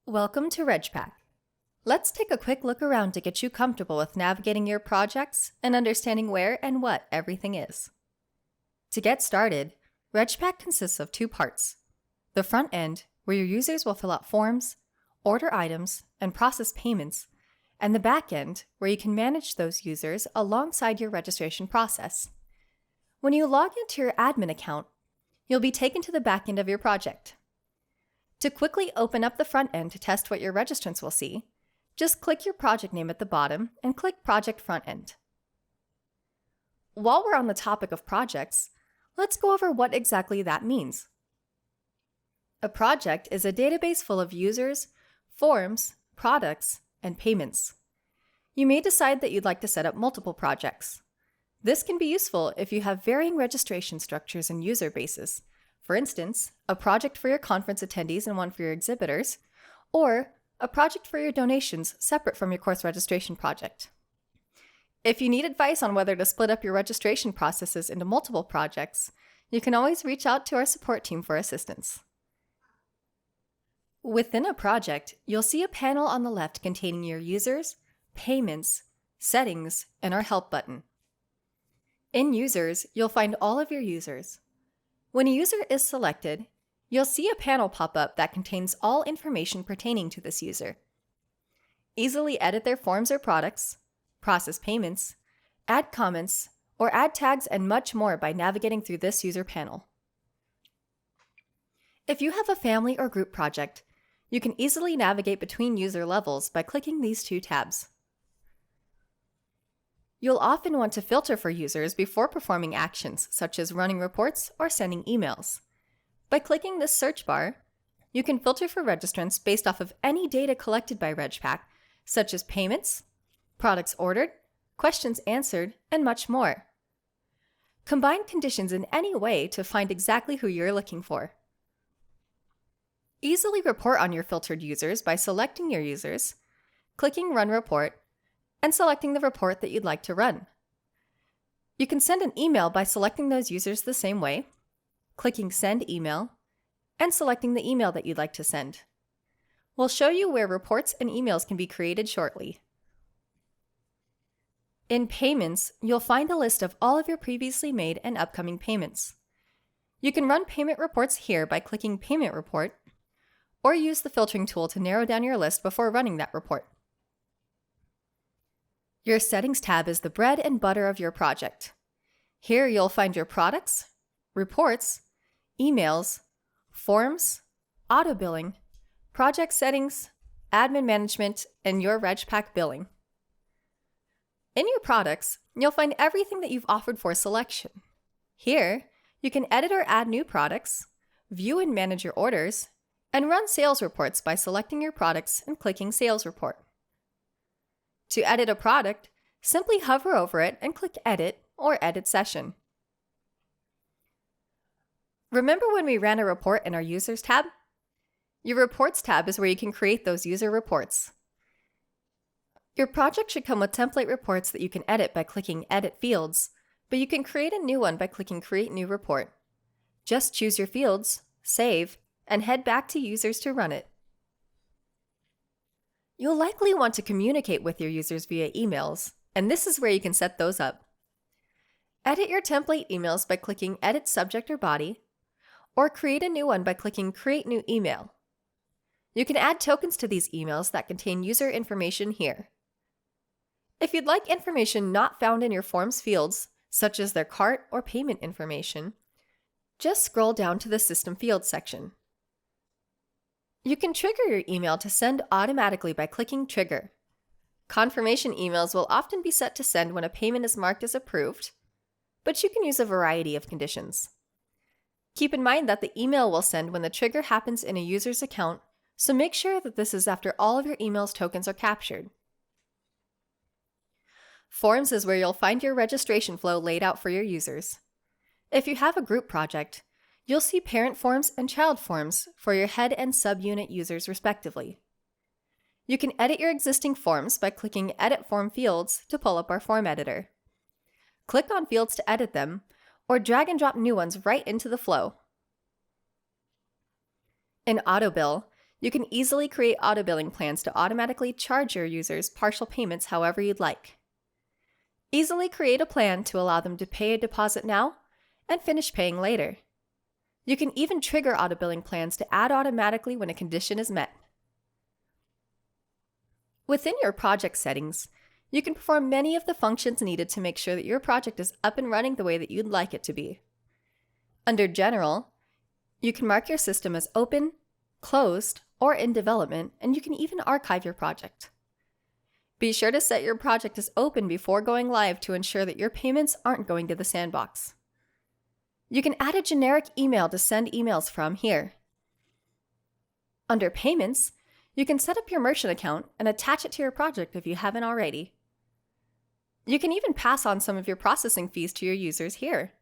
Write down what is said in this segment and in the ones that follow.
Welcome to Regpack. Let's take a quick look around to get you comfortable with navigating your projects and understanding where and what everything is. To get started, Regpack consists of two parts: the front end, where your users will fill out forms, order items, and process payments, and the back end, where you can manage those users alongside your registration process. When you log into your admin account, you'll be taken to the back end of your project. To quickly open up the front end to test what your registrants will see, just click your project name at the bottom and click Project Front End. While we're on the topic of projects, let's go over what exactly that means. A project is a database full of users, forms, products, and payments. You may decide that you'd like to set up multiple projects. This can be useful if you have varying registration structures and user bases. For instance, a project for your conference attendees and one for your exhibitors, or a project for your donations separate from your course registration project. If you need advice on whether to split up your registration processes into multiple projects, you can always reach out to our support team for assistance. Within a project, you'll see a panel on the left containing your users, payments, settings, and our help button. In users, you'll find all of your users. When a user is selected, you'll see a panel pop up that contains all information pertaining to this user. Easily edit their forms or products, process payments, add comments, or add tags and much more by navigating through this user panel. If you have a family or group project, you can easily navigate between user levels by clicking these two tabs. You'll often want to filter for users before performing actions such as running reports or sending emails. By clicking this search bar, you can filter for registrants based off of any data collected by Regpack, such as payments, products ordered, questions answered, and much more. Combine conditions in any way to find exactly who you're looking for. Easily report on your filtered users by selecting your users, clicking Run Report, and selecting the report that you'd like to run. You can send an email by selecting those users the same way, clicking Send Email, and selecting the email that you'd like to send. We'll show you where reports and emails can be created shortly. In Payments, you'll find a list of all of your previously made and upcoming payments. You can run payment reports here by clicking Payment Report, or use the filtering tool to narrow down your list before running that report. Your Settings tab is the bread and butter of your project. Here you'll find your products, reports, emails, forms, auto billing, project settings, admin management, and your Regpack billing. In your products, you'll find everything that you've offered for selection. Here, you can edit or add new products, view and manage your orders, and run sales reports by selecting your products and clicking Sales Report. To edit a product, simply hover over it and click Edit or Edit Session. Remember when we ran a report in our Users tab? Your Reports tab is where you can create those user reports. Your project should come with template reports that you can edit by clicking Edit Fields, but you can create a new one by clicking Create New Report. Just choose your fields, save, and head back to Users to run it. You'll likely want to communicate with your users via emails, and this is where you can set those up. Edit your template emails by clicking Edit Subject or Body, or create a new one by clicking Create New Email. You can add tokens to these emails that contain user information here. If you'd like information not found in your forms fields, such as their cart or payment information, just scroll down to the System Fields section. You can trigger your email to send automatically by clicking Trigger. Confirmation emails will often be set to send when a payment is marked as approved, but you can use a variety of conditions. Keep in mind that the email will send when the trigger happens in a user's account, so make sure that this is after all of your email's tokens are captured. Forms is where you'll find your registration flow laid out for your users. If you have a group project, you'll see parent forms and child forms for your head and subunit users respectively. You can edit your existing forms by clicking Edit Form Fields to pull up our form editor. Click on fields to edit them, or drag and drop new ones right into the flow. In Autobill, You can easily create auto-billing plans to automatically charge your users partial payments however you'd like. Easily create a plan to allow them to pay a deposit now and finish paying later. You can even trigger auto-billing plans to add automatically when a condition is met. Within your project settings, you can perform many of the functions needed to make sure that your project is up and running the way that you'd like it to be. Under General, you can mark your system as open, closed, or in development, and you can even archive your project. Be sure to set your project as open before going live to ensure that your payments aren't going to the sandbox. You can add a generic email to send emails from here. Under Payments, you can set up your merchant account and attach it to your project if you haven't already. You can even pass on some of your processing fees to your users here.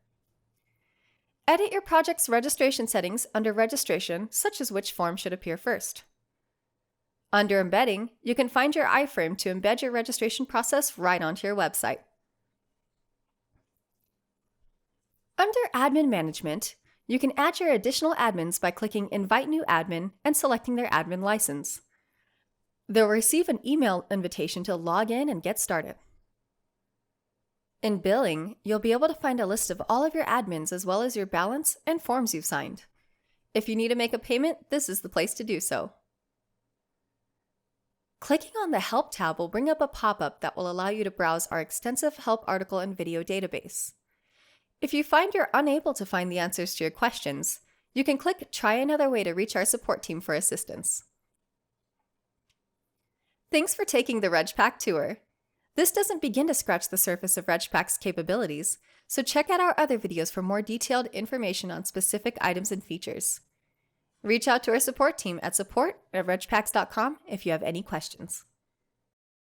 Edit your project's registration settings under Registration, such as which form should appear first. Under Embedding, you can find your iframe to embed your registration process right onto your website. Under Admin Management, you can add your additional admins by clicking Invite New Admin and selecting their admin license. They'll receive an email invitation to log in and get started. In Billing, you'll be able to find a list of all of your admins as well as your balance and forms you've signed. If you need to make a payment, this is the place to do so. Clicking on the Help tab will bring up a pop-up that will allow you to browse our extensive help article and video database. If you find you're unable to find the answers to your questions, you can click Try another way to reach our support team for assistance. Thanks for taking the Regpack Tour. This doesn't begin to scratch the surface of Regpack's capabilities, so check out our other videos for more detailed information on specific items and features. Reach out to our support team at support@regpacks.com if you have any questions.